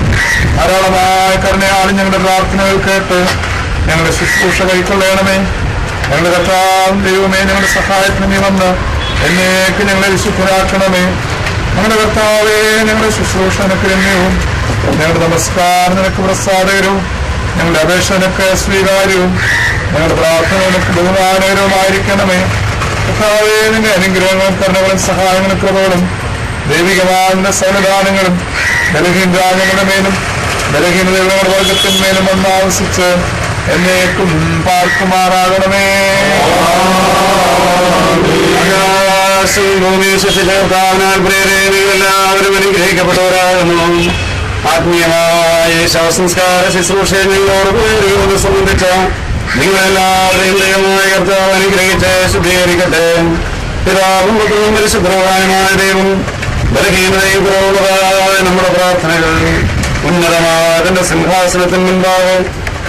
ധാരാളമായ കരുണയാലും ഞങ്ങളുടെ പ്രാർത്ഥനകൾ കേട്ട് ഞങ്ങളുടെ ശുശ്രൂഷ കൈക്കൊള്ളണമേ. ഞങ്ങളുടെ കർത്താവ് ദൈവമേ, ഞങ്ങളുടെ സഹായത്തിന് നീ വന്ന് എന്നേക്ക് ഞങ്ങളെ വിശുദ്ധരാക്കണമേ. ഞങ്ങളുടെ കർത്താവേ, ഞങ്ങളുടെ ശുശ്രൂഷ നിനക്ക് രമ്യവും, ഞങ്ങളുടെ നമസ്കാരം നിനക്ക് പ്രസാദകരവും, ഞങ്ങളുടെ അപേക്ഷ നിനക്ക് സ്വീകാര്യവും, ഞങ്ങളുടെ പ്രാർത്ഥന നിനക്ക് ബഹുമാനകരവുമായിരിക്കണമേ. കർത്താവേ, നിന്റെ അനുഗ്രഹങ്ങളും കരുണകളും സഹായങ്ങളും കൃപകളും ദൈവികമായ സൗനദാനങ്ങളും ബലഹീന രാജ്യങ്ങളുടെ മേലും ബലഹീനതയുടെ വർഗത്തിന്മേലും ഒന്നാവസിച്ച് എന്നേക്കും പാർക്കുമാറാകണമേ. എല്ലാവരും അനുഗ്രഹിക്കപ്പെട്ടവരാകുന്നു. ആത്മീയമായ ശവസംസ്കാര ശുശ്രൂഷയെ ഞങ്ങളോട് സംബന്ധിച്ച നിങ്ങളെല്ലാവരെയും ദൈവമായ കർത്താവ് അനുഗ്രഹിച്ച് ശുദ്ധീകരിക്കട്ടെ. പിതാവും പുത്രനും പരിശുദ്ധമായ ദൈവം ബലഹീനതയും കുറവുള്ളതായ നമ്മുടെ പ്രാർത്ഥനകൾ ഉന്നതമായ തന്റെ സിംഹാസനത്തിന് മുൻപാകെ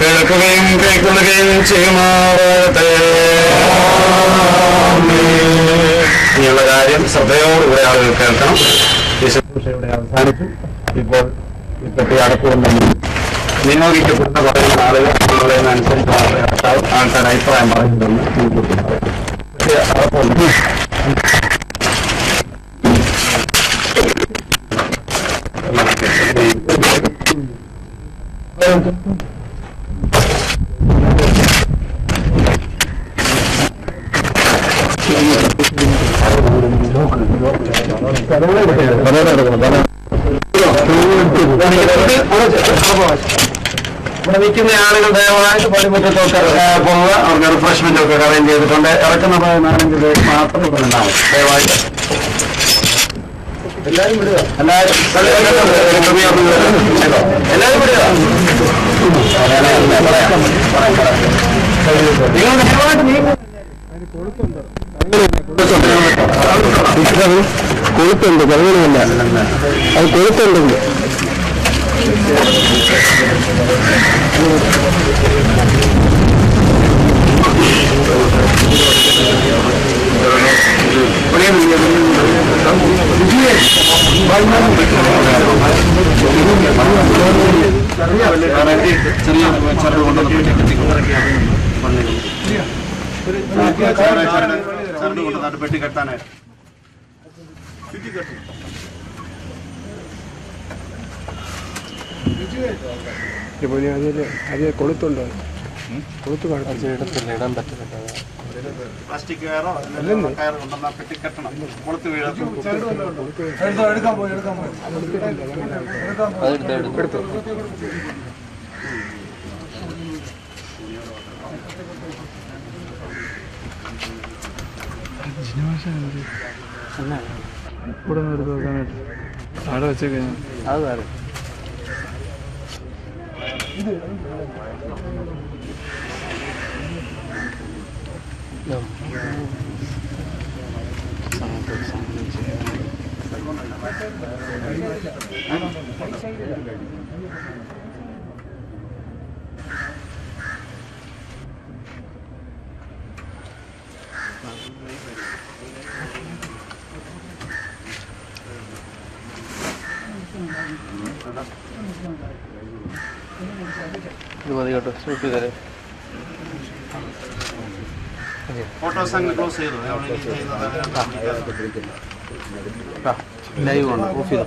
കേൾക്കുകയും കൈക്കൊള്ളുകയും ചെയ്യുമാറാകട്ടെ. ഇനിയുള്ള കാര്യം ശ്രദ്ധയോടുകൂടെ ആളുകൾ കേൾക്കണം. ഈ ശുശ്രൂഷയുടെ അവസാനിച്ചു. ഇപ്പോൾ ഇപ്പോഴത്തെ അടപ്പുകൊണ്ട് നിയോഗിക്കപ്പെടുന്ന പറയുന്ന ആളുകൾ അനുസരിച്ച് ആൾക്കാർ അഭിപ്രായം പറയുന്നുണ്ടെന്ന് പക്ഷേ അടപ്പുണ്ട്. ഇവിടെ നിൽക്കുന്ന ആളുകൾ ദയവായിട്ട് പടിമുറ്റത്തൊക്കെ പോവുക. അവർക്ക് റിഫ്രഷ്മെന്റ് ഒക്കെ അറേഞ്ച് ചെയ്തിട്ടുണ്ട്. ഇറക്കുന്ന പറയുന്നതാണെങ്കിൽ മാത്രം ഇവിടെ ഉണ്ടാവും. ദയവായിട്ട് എല്ലാവരും വിടുക. എല്ലാവരും വിടുക. നിങ്ങൾ ദയവായിട്ട് നീങ്ങും. കൊളുത്തുണ്ട്, കറുകണമല്ല, അത് കൊളുത്തുണ്ടെങ്കിൽ ചെറിയ ചരട് കൊണ്ട് പെട്ടി കെട്ടാനായിട്ട് അത് കൊളുത്തുണ്ടോ? കൊളുത്ത് ഇടാൻ പറ്റില്ല. പ്ലാസ്റ്റിക് കയറോ കയറ് കൊണ്ടുവന്ന പെട്ടി കെട്ടണം. കൊളുത്ത് വീഴാം. ഇവിടെ നിന്ന് എടുത്ത് വെക്കാനായിട്ട് അവിടെ വെച്ചേക്കഴിഞ്ഞാൽ അത് വേറെ. ഇത് മതി കേട്ടോ, ഷൂട്ട് ചെയ്തേ. ഫോട്ടോസ് അങ്ങ് ക്ലോസ് ചെയ്തു. ലൈവ് ആണ്, ഓഫ് ചെയ്തു.